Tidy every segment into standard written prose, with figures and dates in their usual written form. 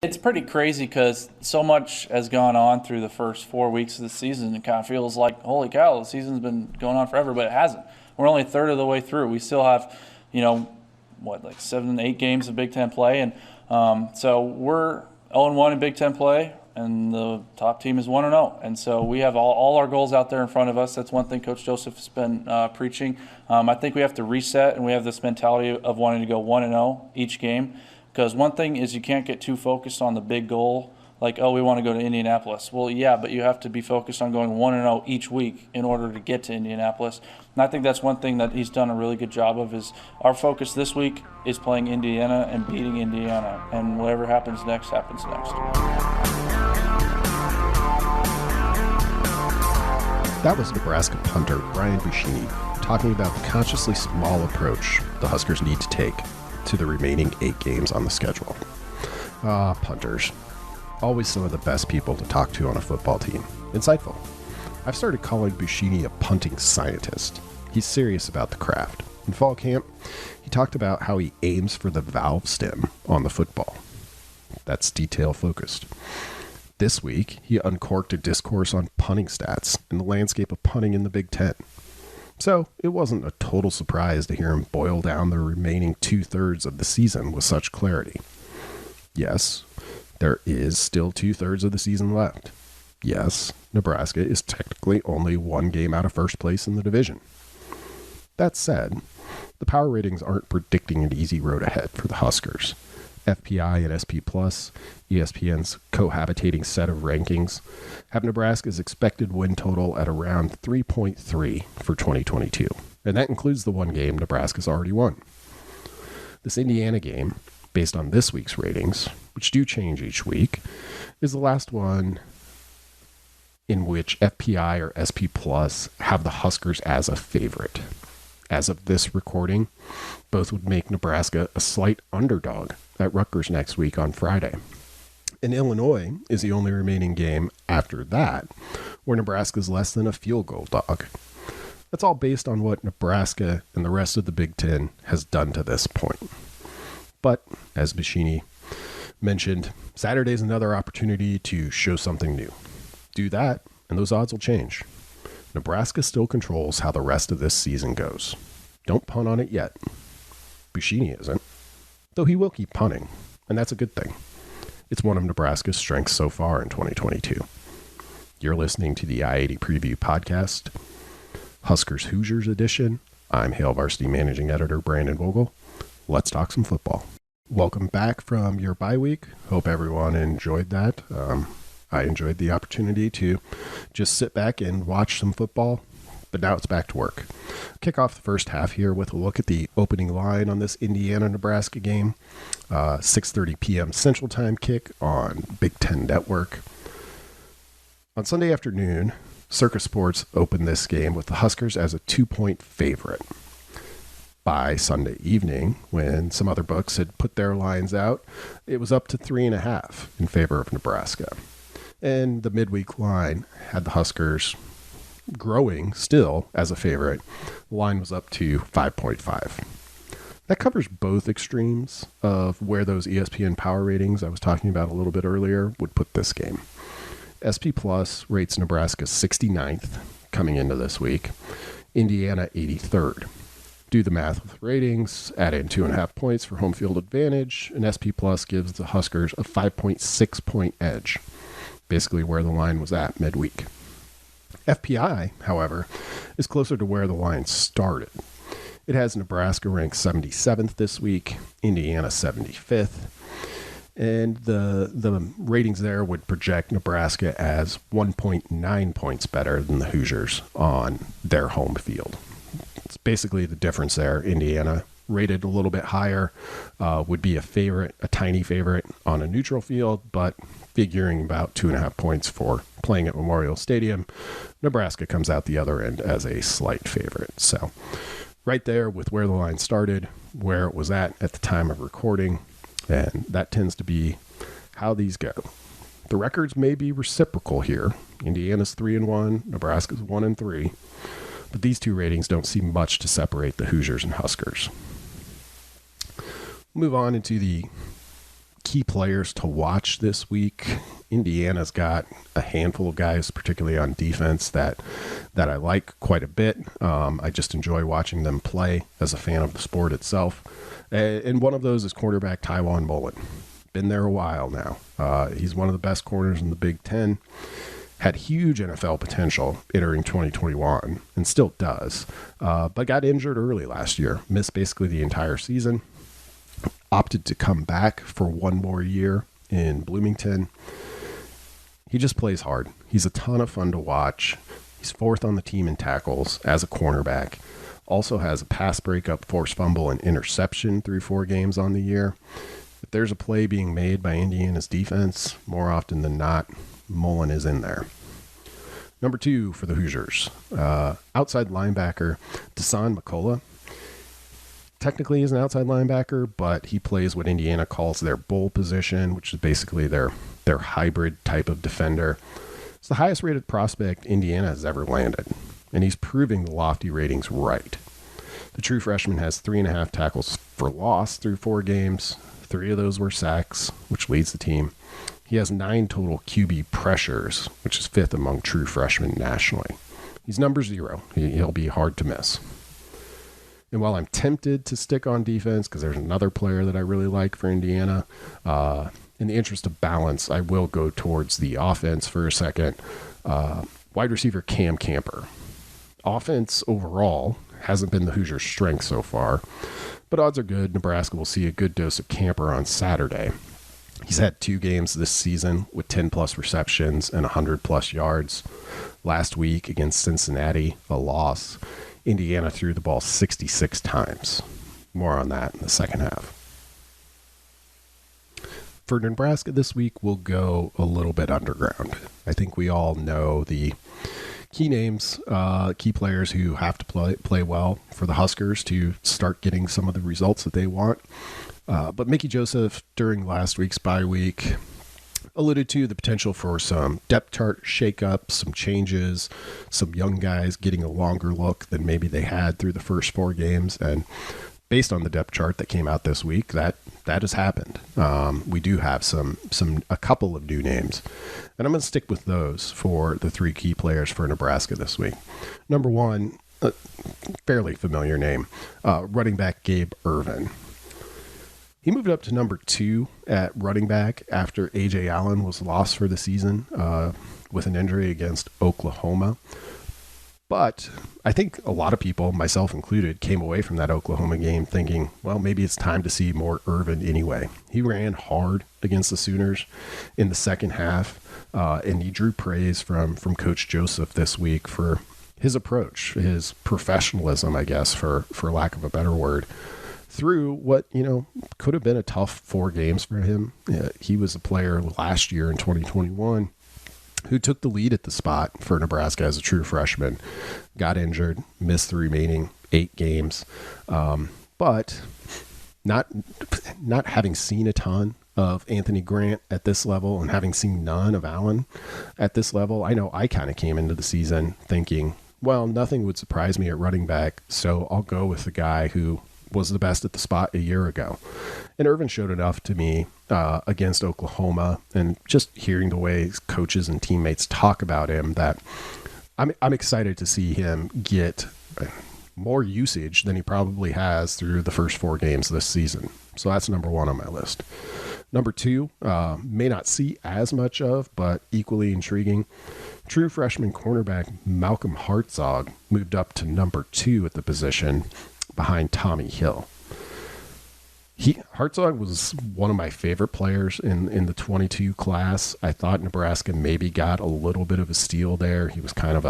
It's pretty crazy because so much has gone on through the first 4 weeks of the season. It kind of feels like, holy cow, the season's been going on forever, but it hasn't. We're only a third of the way through. We still have, like 7, 8 games of Big Ten play. And so we're 0-1 in Big Ten play, and the top team is 1-0. And so we have all our goals out there in front of us. That's one thing Coach Joseph has been preaching. I think we have to reset, and we have this mentality of wanting to go 1-0 each game. Because one thing is you can't get too focused on the big goal, like, oh, we want to go to Indianapolis. Well, yeah, but you have to be focused on going 1-0 each week in order to get to Indianapolis. And I think that's one thing that he's done a really good job of is our focus this week is playing Indiana and beating Indiana. And whatever happens next, happens next. That was Nebraska punter Brian Buschini talking about the consciously small approach the Huskers need to take to the remaining 8 games on the schedule. Punters. Always some of the best people to talk to on a football team. Insightful. I've started calling Buschini a punting scientist. He's serious about the craft. In fall camp, he talked about how he aims for the valve stem on the football. That's detail focused. This week, he uncorked a discourse on punting stats and the landscape of punting in the Big Ten. So it wasn't a total surprise to hear him boil down the remaining 2/3 of the season with such clarity. Yes, there is still 2/3 of the season left. Yes, Nebraska is technically only 1 game out of first place in the division. That said, the power ratings aren't predicting an easy road ahead for the Huskers. FPI and SP+, ESPN's cohabitating set of rankings, have Nebraska's expected win total at around 3.3 for 2022. And that includes the 1 game Nebraska's already won. This Indiana game, based on this week's ratings, which do change each week, is the last one in which FPI or SP+ have the Huskers as a favorite. As of this recording, both would make Nebraska a slight underdog at Rutgers next week on Friday. And Illinois is the only remaining game after that where Nebraska's less than a field goal dog. That's all based on what Nebraska and the rest of the Big Ten has done to this point. But, as Buschini mentioned, Saturday's another opportunity to show something new. Do that, and those odds will change. Nebraska still controls how the rest of this season goes. Don't punt on it yet. Buschini isn't, though he will keep punting, and that's a good thing. It's one of Nebraska's strengths so far in 2022. You're listening to the I-80 Preview Podcast, Huskers Hoosiers edition. I'm Hail Varsity Managing Editor Brandon Vogel. Let's talk some football. Welcome back from your bye week. Hope everyone enjoyed that. I enjoyed the opportunity to just sit back and watch some football, but now it's back to work. Kick off the first half here with a look at the opening line on this Indiana-Nebraska game. 6:30 p.m. Central Time kick on Big Ten Network. On Sunday afternoon, Circus Sports opened this game with the Huskers as a 2-point favorite. By Sunday evening, when some other books had put their lines out, it was up to 3.5 in favor of Nebraska. And the midweek line had the Huskers growing still as a favorite. The line was up to 5.5. That covers both extremes of where those ESPN power ratings I was talking about a little bit earlier would put this game. SP Plus rates Nebraska 69th coming into this week, Indiana 83rd. Do the math with ratings, add in 2.5 points for home field advantage, and SP Plus gives the Huskers a 5.6 point edge. Basically where the line was at midweek. FPI, however, is closer to where the line started. It has Nebraska ranked 77th this week, Indiana 75th, and the ratings there would project Nebraska as 1.9 points better than the Hoosiers on their home field. It's basically the difference there. Indiana rated a little bit higher, would be a favorite, a tiny favorite on a neutral field, but figuring about 2.5 points for playing at Memorial Stadium, Nebraska comes out the other end as a slight favorite. So right there with where the line started, where it was at the time of recording, and that tends to be how these go. The records may be reciprocal here. Indiana's 3-1, Nebraska's 1-3, but these two ratings don't see much to separate the Hoosiers and Huskers. Move on into the key players to watch this week. Indiana's got a handful of guys, particularly on defense, that I like quite a bit. I just enjoy watching them play as a fan of the sport itself. And one of those is quarterback Taiwan Mullet. Been there a while now. He's one of the best corners in the Big Ten. Had huge NFL potential entering 2021 and still does, but got injured early last year. Missed basically the entire season. Opted to come back for one more year in Bloomington. He just plays hard. He's a ton of fun to watch. He's fourth on the team in tackles as a cornerback. Also has a pass breakup, forced fumble, and interception through 4 games on the year. If there's a play being made by Indiana's defense, more often than not, Mullen is in there. Number 2 for the Hoosiers, outside linebacker Dasan McCullough. Technically he's an outside linebacker, but he plays what Indiana calls their bull position, which is basically their hybrid type of defender. It's the highest rated prospect Indiana has ever landed, and he's proving the lofty ratings right. The true freshman has 3.5 tackles for loss through 4 games. 3 of those were sacks, which leads the team. He has 9 total QB pressures, which is 5th among true freshmen nationally. He's number 0. He'll be hard to miss. And while I'm tempted to stick on defense, because there's another player that I really like for Indiana, in the interest of balance, I will go towards the offense for a second. Wide receiver Cam Camper. Offense overall hasn't been the Hoosiers' strength so far, but odds are good Nebraska will see a good dose of Camper on Saturday. He's had 2 games this season with 10-plus receptions and 100-plus yards. Last week against Cincinnati, a loss, Indiana threw the ball 66 times. More on that in the second half. For Nebraska this week, we'll go a little bit underground. I think we all know the key names, key players who have to play well for the Huskers to start getting some of the results that they want. But Mickey Joseph, during last week's bye week, alluded to the potential for some depth chart shakeup, some changes, some young guys getting a longer look than maybe they had through the first 4 games. And based on the depth chart that came out this week, that has happened. We do have a couple of new names, and I'm going to stick with those for the 3 key players for Nebraska this week. Number 1, a fairly familiar name, running back Gabe Ervin. He moved up to number 2 at running back after A.J. Allen was lost for the season with an injury against Oklahoma. But I think a lot of people, myself included, came away from that Oklahoma game thinking, well, maybe it's time to see more Ervin anyway. He ran hard against the Sooners in the second half, and he drew praise from Coach Joseph this week for his approach, his professionalism, I guess, for lack of a better word, through what, could have been a tough 4 games for him. He was a player last year in 2021 who took the lead at the spot for Nebraska as a true freshman, got injured, missed the remaining 8 games. But not having seen a ton of Anthony Grant at this level and having seen none of Allen at this level, I know I kind of came into the season thinking, well, nothing would surprise me at running back, so I'll go with the guy who was the best at the spot a year ago. And Ervin showed enough to me against Oklahoma, and just hearing the way coaches and teammates talk about him, that I'm excited to see him get more usage than he probably has through the first 4 games this season. So that's number 1 on my list. Number 2, may not see as much of, but equally intriguing. True freshman cornerback Malcolm Hartzog moved up to number 2 at the position behind Tommy Hill. Hartzog was one of my favorite players in the 22 class. I thought Nebraska maybe got a little bit of a steal there. He was kind of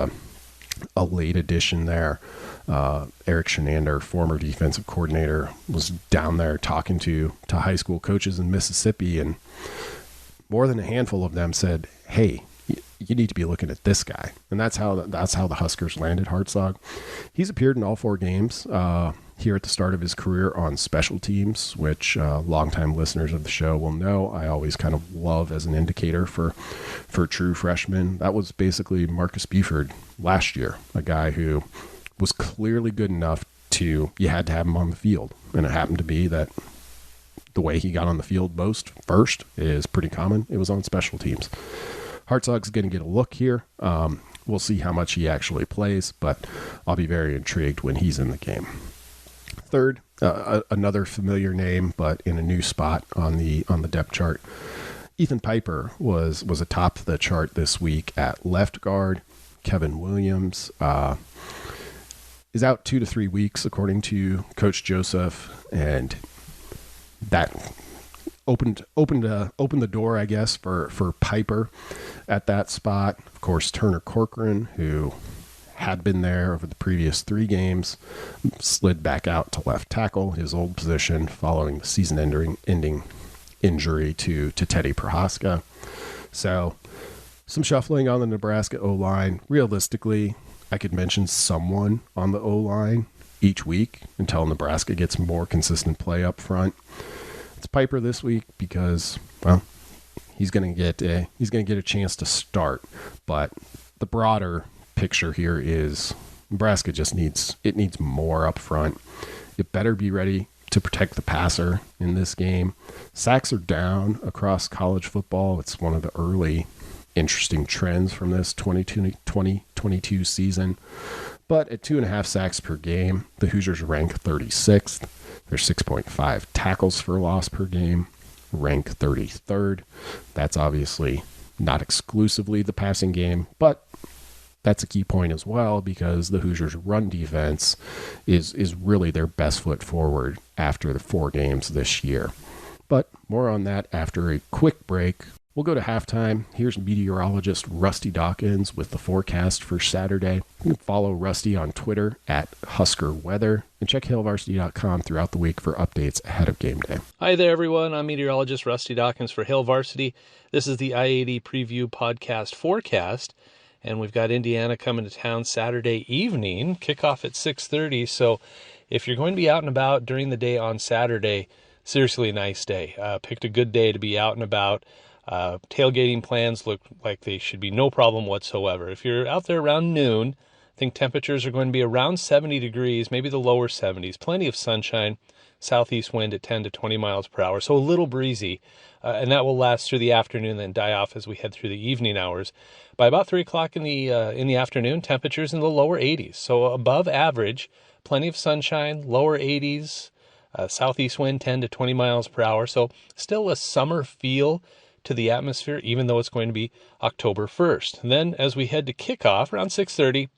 a late addition there. Eric Shenander, former defensive coordinator, was down there talking to high school coaches in Mississippi, and more than a handful of them said, hey, you need to be looking at this guy. And that's how the Huskers landed Hartzog. He's appeared in all 4 games here at the start of his career on special teams, which longtime listeners of the show will know I always kind of love as an indicator for true freshmen. That was basically Marcus Buford last year, a guy who was clearly good enough you had to have him on the field. And it happened to be that the way he got on the field first is pretty common. It was on special teams. Hartzog's going to get a look here. We'll see how much he actually plays, but I'll be very intrigued when he's in the game. Third, another familiar name, but in a new spot on the depth chart. Ethan Piper was atop the chart this week at left guard. Kevin Williams is out 2 to 3 weeks, according to Coach Joseph, and that opened the door, I guess, for Piper at that spot. Of course, Turner Corcoran, who had been there over the previous 3 games, slid back out to left tackle, his old position, following the season-ending injury to Teddy Prohaska. So some shuffling on the Nebraska O-line. Realistically, I could mention someone on the O-line each week until Nebraska gets more consistent play up front. It's Piper this week because, well, he's going to get a chance to start. But the broader picture here is Nebraska just needs more up front. It better be ready to protect the passer in this game. Sacks are down across college football. It's one of the early interesting trends from this 2022 season. But at 2.5 sacks per game, the Hoosiers rank 36th. They're 6.5 tackles for loss per game, rank 33rd. That's obviously not exclusively the passing game, but that's a key point as well, because the Hoosiers' run defense is really their best foot forward after the 4 games this year. But more on that after a quick break. We'll go to halftime. Here's meteorologist Rusty Dawkins with the forecast for Saturday. You can follow Rusty on Twitter at Husker Weather and check HailVarsity.com throughout the week for updates ahead of game day. Hi there, everyone. I'm meteorologist Rusty Dawkins for Hail Varsity. This is the I-80 preview podcast forecast, and we've got Indiana coming to town Saturday evening, kickoff at 6:30. So if you're going to be out and about during the day on Saturday, seriously a nice day. Picked a good day to be out and about. Tailgating plans look like they should be no problem whatsoever. If you're out there around noon, I think temperatures are going to be around 70 degrees, maybe the lower 70s. Plenty of sunshine, southeast wind at 10 to 20 miles per hour, so a little breezy. And that will last through the afternoon, then die off as we head through the evening hours. By about 3 o'clock in the afternoon, temperatures in the lower 80s, so above average. Plenty of sunshine, lower 80s, southeast wind 10 to 20 miles per hour. So still a summer feel to the atmosphere, even though it's going to be October 1st. And then as we head to kickoff around 6:30,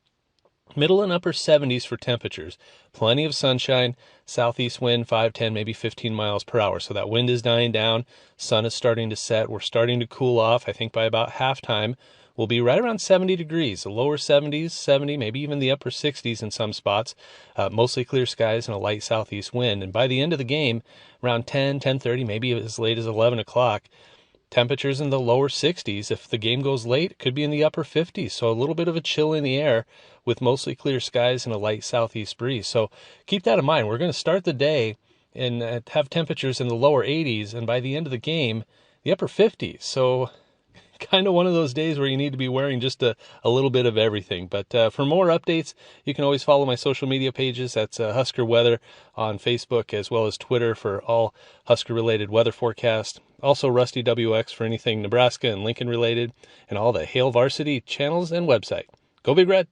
middle and upper 70s for temperatures. Plenty of sunshine, southeast wind 5, 10, maybe 15 miles per hour. So that wind is dying down, sun is starting to set, we're starting to cool off. I think by about halftime, we'll be right around 70 degrees, the lower 70s, 70, maybe even the upper 60s in some spots. Mostly clear skies and a light southeast wind. And by the end of the game, around 10, 10:30, maybe as late as 11 o'clock, temperatures in the lower 60s. If the game goes late, it could be in the upper 50s. So a little bit of a chill in the air with mostly clear skies and a light southeast breeze. So keep that in mind. We're going to start the day and have temperatures in the lower 80s. And by the end of the game, the upper 50s. So kind of one of those days where you need to be wearing just a little bit of everything. But for more updates, you can always follow my social media pages. That's Husker Weather on Facebook, as well as Twitter for all Husker-related weather forecast. Also Rusty WX for anything Nebraska and Lincoln related, and all the Hail Varsity channels and website. Go Big Red!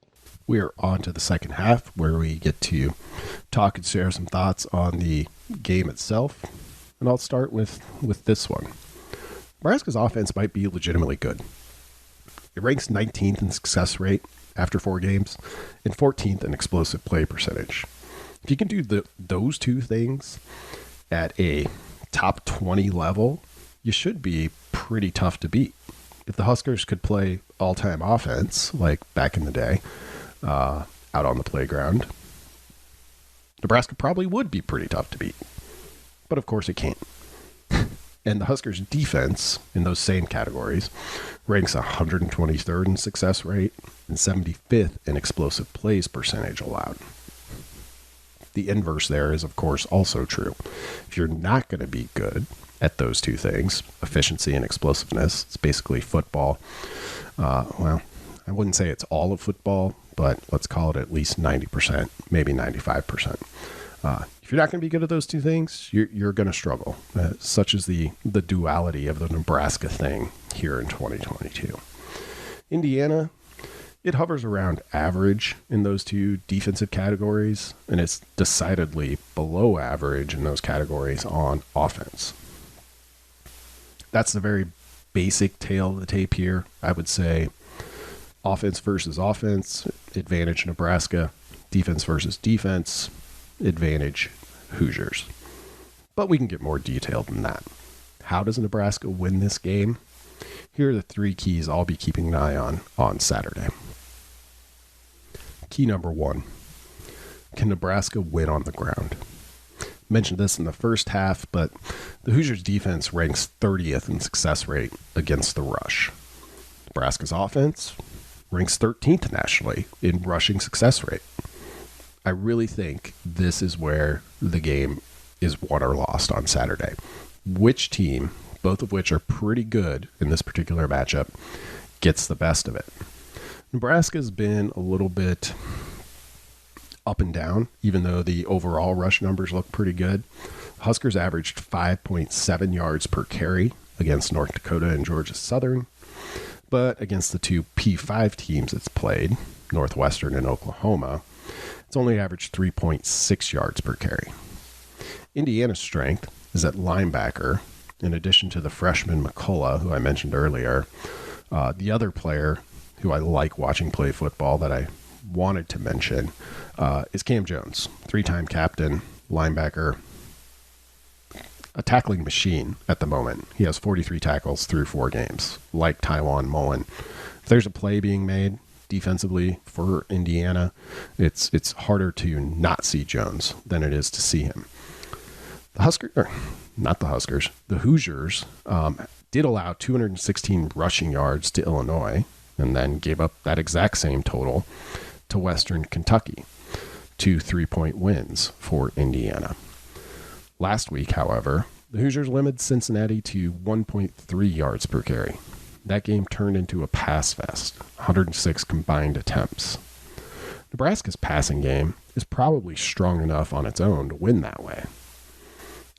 We are on to the second half, where we get to talk and share some thoughts on the game itself. And I'll start with this one. Nebraska's offense might be legitimately good. It ranks 19th in success rate after 4 games and 14th in explosive play percentage. If you can do those 2 things at a top 20 level, you should be pretty tough to beat. If the Huskers could play all-time offense, like back in the day, out on the playground, Nebraska probably would be pretty tough to beat. But of course it can't. And the Huskers' defense in those same categories ranks 123rd in success rate and 75th in explosive plays percentage allowed. The inverse there is, of course, also true. If you're not going to be good at those 2 things, efficiency and explosiveness, it's basically football. Well, I wouldn't say it's all of football, but let's call it at least 90%, maybe 95%. If If you're not going to be good at those two things, you're going to struggle. Such is the duality of the Nebraska thing here in 2022. Indiana, it hovers around average in those two defensive categories, and it's decidedly below average in those categories on offense. That's the very basic tale of the tape here. I would say offense versus offense, advantage Nebraska. Defense versus defense, advantage Hoosiers. But we can get more detailed than that. How does Nebraska win this game? Here are the 3 keys I'll be keeping an eye on Saturday. Key number 1, can Nebraska win on the ground? Mentioned this in the first half, but the Hoosiers defense ranks 30th in success rate against the rush. Nebraska's offense ranks 13th nationally in rushing success rate. I really think this is where the game is won or lost on Saturday. Which team, both of which are pretty good in this particular matchup, gets the best of it? Nebraska's been a little bit up and down, even though the overall rush numbers look pretty good. Huskers averaged 5.7 yards per carry against North Dakota and Georgia Southern, but against the 2 P5 teams it's played, Northwestern and Oklahoma, it's only averaged 3.6 yards per carry. Indiana's strength is at linebacker, in addition to the freshman McCullough, who I mentioned earlier. The other player who I like watching play football that I wanted to mention is Cam Jones, 3-time captain, linebacker, a tackling machine at the moment. He has 43 tackles through 4 games, like Taiwan Mullet. If there's a play being made defensively for Indiana, it's harder to not see Jones than it is to see him. The Hoosiers did allow 216 rushing yards to Illinois, and then gave up that exact same total to Western Kentucky. 2 3-point wins for Indiana. Last week, however, the Hoosiers limited Cincinnati to 1.3 yards per carry. That game turned into a pass fest, 106 combined attempts. Nebraska's passing game is probably strong enough on its own to win that way,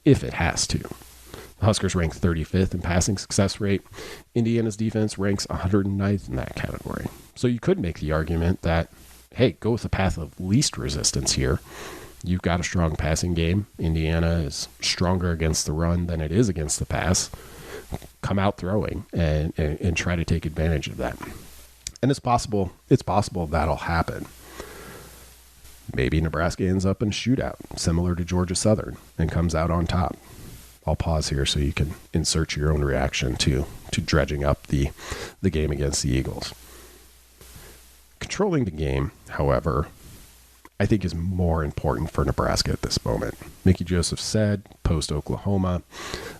if it has to. The Huskers rank 35th in passing success rate. Indiana's defense ranks 109th in that category. So you could make the argument that, hey, go with the path of least resistance here. You've got a strong passing game. Indiana is stronger against the run than it is against the pass. Come out throwing and try to take advantage of that. And it's possible that'll happen. Maybe Nebraska ends up in a shootout, similar to Georgia Southern, and comes out on top. I'll pause here so you can insert your own reaction to dredging up the game against the Eagles. Controlling the game, however, I think is more important for Nebraska at this moment. Mickey Joseph said post-Oklahoma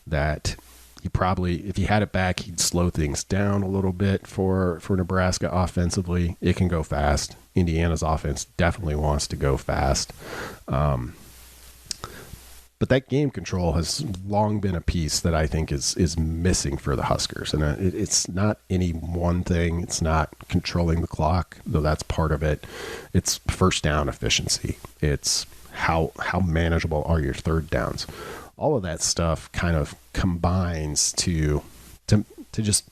that he probably, if he had it back, he'd slow things down a little bit for Nebraska offensively. It can go fast. Indiana's offense definitely wants to go fast. But that game control has long been a piece that I think is missing for the Huskers. And it's not any one thing. It's not controlling the clock, though that's part of it. It's first down efficiency. It's how manageable are your third downs. All of that stuff kind of combines to just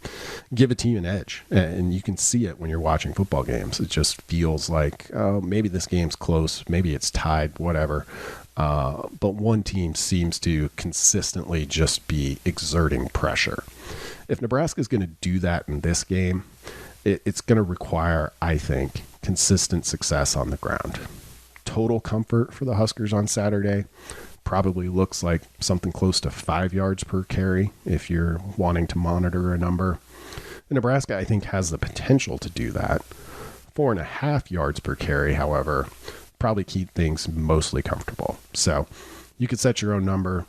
give a team an edge. And you can see it when you're watching football games. It just feels like, oh, maybe this game's close. Maybe it's tied, whatever. But one team seems to consistently just be exerting pressure. If Nebraska is going to do that in this game, it's going to require, I think, consistent success on the ground. Total comfort for the Huskers on Saturday probably looks like something close to 5 yards per carry if you're wanting to monitor a number. And Nebraska, I think, has the potential to do that. 4.5 yards per carry, however, probably keep things mostly comfortable. So you could set your own number.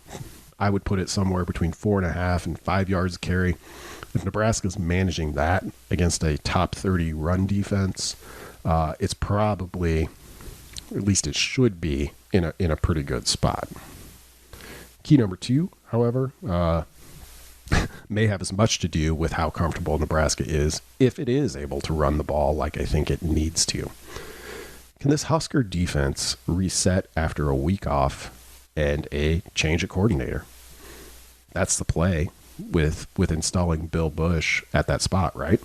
I would put it somewhere between 4.5 and 5 yards a carry. If Nebraska's managing that against a top 30 run defense, it's probably, or at least it should be, in a pretty good spot. Key number 2, however, may have as much to do with how comfortable Nebraska is if it is able to run the ball like I think it needs to. Can this Husker defense reset after a week off and a change at coordinator. That's the play with installing Bill Busch at that spot, right?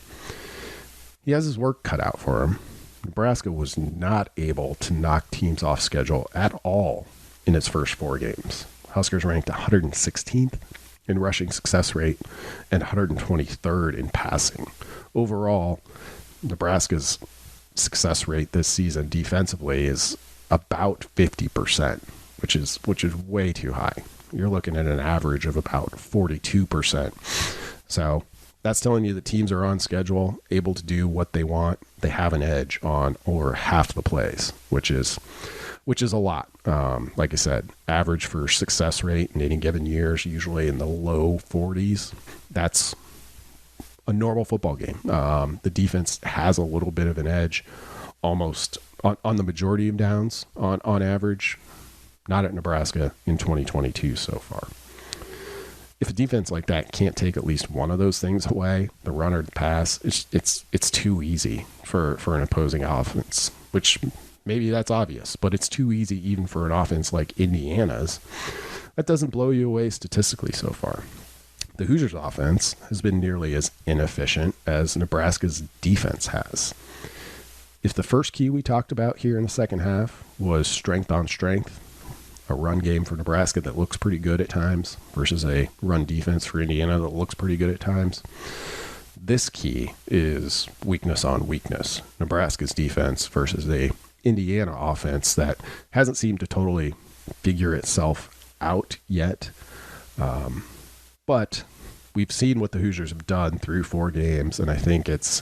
He has his work cut out for him. Nebraska was not able to knock teams off schedule at all in its first 4 games. Huskers ranked 116th in rushing success rate and 123rd in passing. Overall, Nebraska's success rate this season defensively is about 50%, which is way too high. You're looking at an average of about 42%. So that's telling you the teams are on schedule, able to do what they want. They have an edge on over half the plays, which is a lot. Like I said, average for success rate in any given year is usually in the low 40s. That's a normal football game. The defense has a little bit of an edge almost on the majority of downs on average. Not at Nebraska in 2022 so far. If a defense like that can't take at least one of those things away, the run or the pass, it's too easy for an opposing offense, which maybe that's obvious, but it's too easy even for an offense like Indiana's. That doesn't blow you away statistically so far. The Hoosiers offense has been nearly as inefficient as Nebraska's defense has. If the first key we talked about here in the second half was strength on strength, a run game for Nebraska that looks pretty good at times versus a run defense for Indiana that looks pretty good at times, this key is weakness on weakness. Nebraska's defense versus a Indiana offense that hasn't seemed to totally figure itself out yet. But we've seen what the Hoosiers have done through 4 games, and I think it's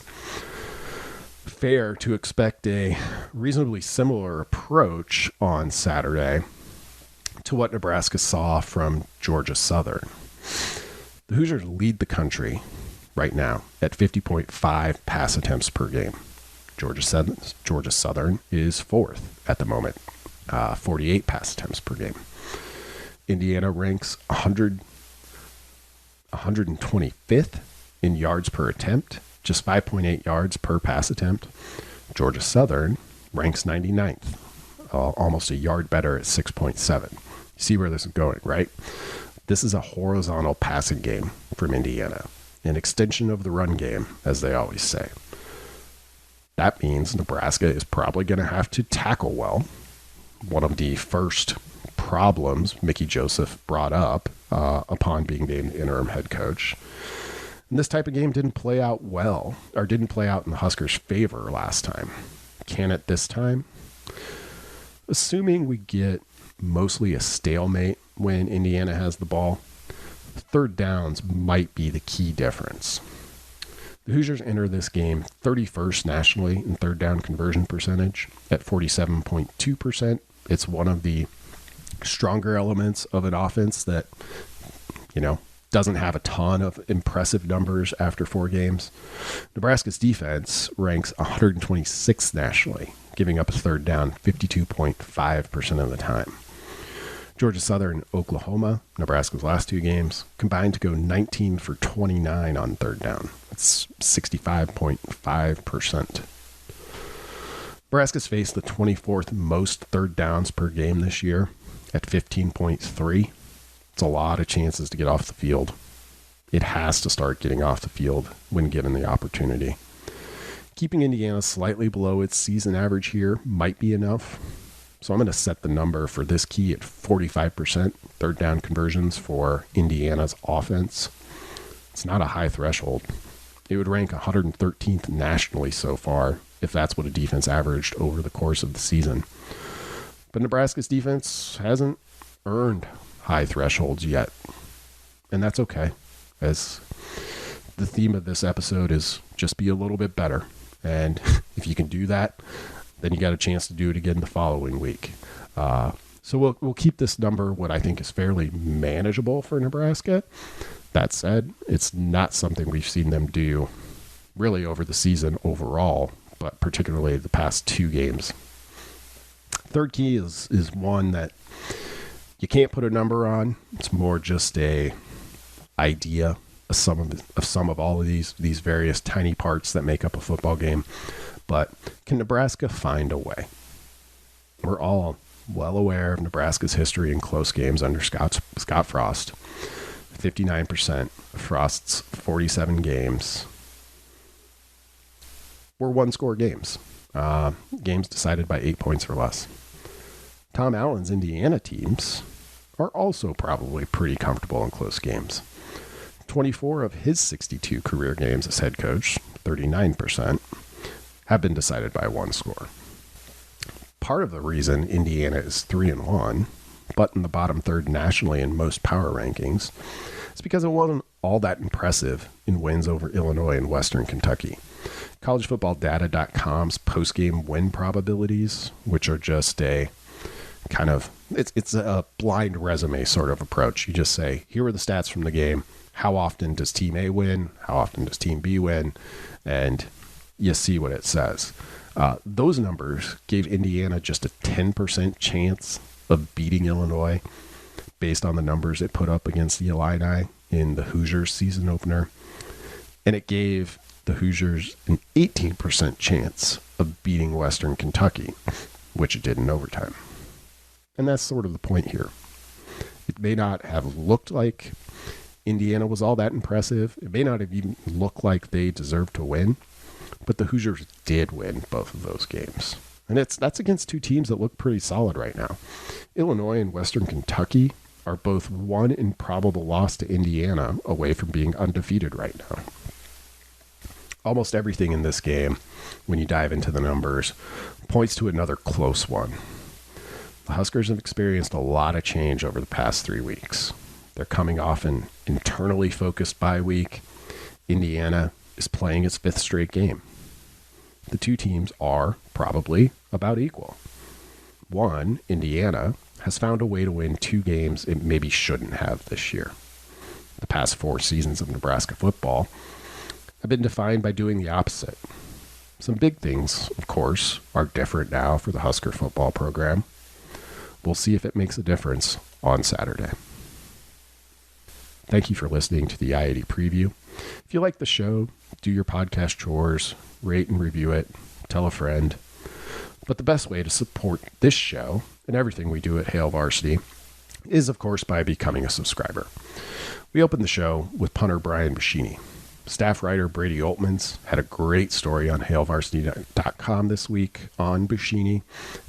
fair to expect a reasonably similar approach on Saturday to what Nebraska saw from Georgia Southern. The Hoosiers lead the country right now at 50.5 pass attempts per game. Georgia Southern is 4th at the moment, 48 pass attempts per game. Indiana ranks 125th in yards per attempt, just 5.8 yards per pass attempt. Georgia Southern ranks 99th, almost a yard better at 6.7. You see where this is going, right? This is a horizontal passing game from Indiana, an extension of the run game, as they always say. That means Nebraska is probably going to have to tackle well. One of the first problems Mickey Joseph brought up upon being named interim head coach. And this type of game didn't play out well, or didn't play out in the Huskers' favor last time. Can it this time? Assuming we get mostly a stalemate when Indiana has the ball, third downs might be the key difference. The Hoosiers enter this game 31st nationally in third down conversion percentage at 47.2%. It's one of the stronger elements of an offense that, doesn't have a ton of impressive numbers after 4 games. Nebraska's defense ranks 126th nationally, giving up a third down 52.5% of the time. Georgia Southern and Oklahoma, Nebraska's last 2 games, combined to go 19 for 29 on third down. That's 65.5%. Nebraska's faced the 24th most third downs per game this year at 15.3. It's a lot of chances to get off the field. It has to start getting off the field when given the opportunity. Keeping Indiana slightly below its season average here might be enough. So I'm going to set the number for this key at 45% third down conversions for Indiana's offense. It's not a high threshold. It would rank 113th nationally so far if that's what a defense averaged over the course of the season. But Nebraska's defense hasn't earned high thresholds yet. And that's okay, as the theme of this episode is just be a little bit better. And if you can do that, then you got a chance to do it again the following week. So we'll keep this number what I think is fairly manageable for Nebraska. That said, it's not something we've seen them do really over the season overall, but particularly the past 2 games. Third key is one that you can't put a number on. It's more just a idea of some of all of these various tiny parts that make up a football game. But can Nebraska find a way? We're all well aware of Nebraska's history in close games under Scott Frost. 59% of Frost's 47 games were one-score games. Games decided by 8 points or less. Tom Allen's Indiana teams are also probably pretty comfortable in close games. 24 of his 62 career games as head coach, 39%, have been decided by one score. Part of the reason Indiana is 3-1, but in the bottom third nationally in most power rankings, is because it wasn't all that impressive in wins over Illinois and Western Kentucky. CollegeFootballData.com's post-game win probabilities, which are just a kind of, it's a blind resume sort of approach. You just say, here are the stats from the game. How often does Team A win? How often does Team B win? And you see what it says. Those numbers gave Indiana just a 10% chance of beating Illinois based on the numbers it put up against the Illini in the Hoosiers season opener. And it gave the Hoosiers an 18% chance of beating Western Kentucky, which it did in overtime. And that's sort of the point here. It may not have looked like Indiana was all that impressive. It may not have even looked like they deserved to win, but the Hoosiers did win both of those games. And that's against two teams that look pretty solid right now. Illinois and Western Kentucky are both one improbable loss to Indiana away from being undefeated right now. Almost everything in this game, when you dive into the numbers, points to another close one. The Huskers have experienced a lot of change over the past 3 weeks. They're coming off an internally focused bye week. Indiana is playing its 5th straight game. The two teams are probably about equal. One, Indiana, has found a way to win 2 games it maybe shouldn't have this year. The past 4 seasons of Nebraska football have been defined by doing the opposite. Some big things, of course, are different now for the Husker football program. We'll see if it makes a difference on Saturday. Thank you for listening to the I-80 preview. If you like the show, do your podcast chores, rate and review it, tell a friend. But the best way to support this show and everything we do at Hail Varsity is, of course, by becoming a subscriber. We opened the show with punter Brian Buschini. Staff writer Brady Oltmans had a great story on HailVarsity.com this week on Buschini.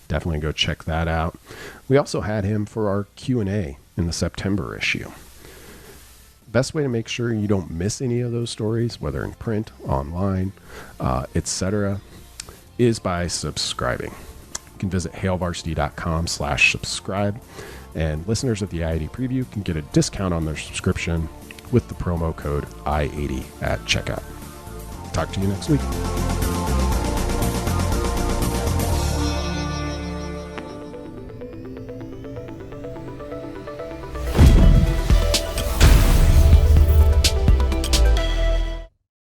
Definitely go check that out. We also had him for our Q&A in the September issue. Best way to make sure you don't miss any of those stories, whether in print, online, etc., is by subscribing. You can visit HailVarsity.com/subscribe, and listeners of the I-80 preview can get a discount on their subscription with the promo code I-80 at checkout. Talk to you next week.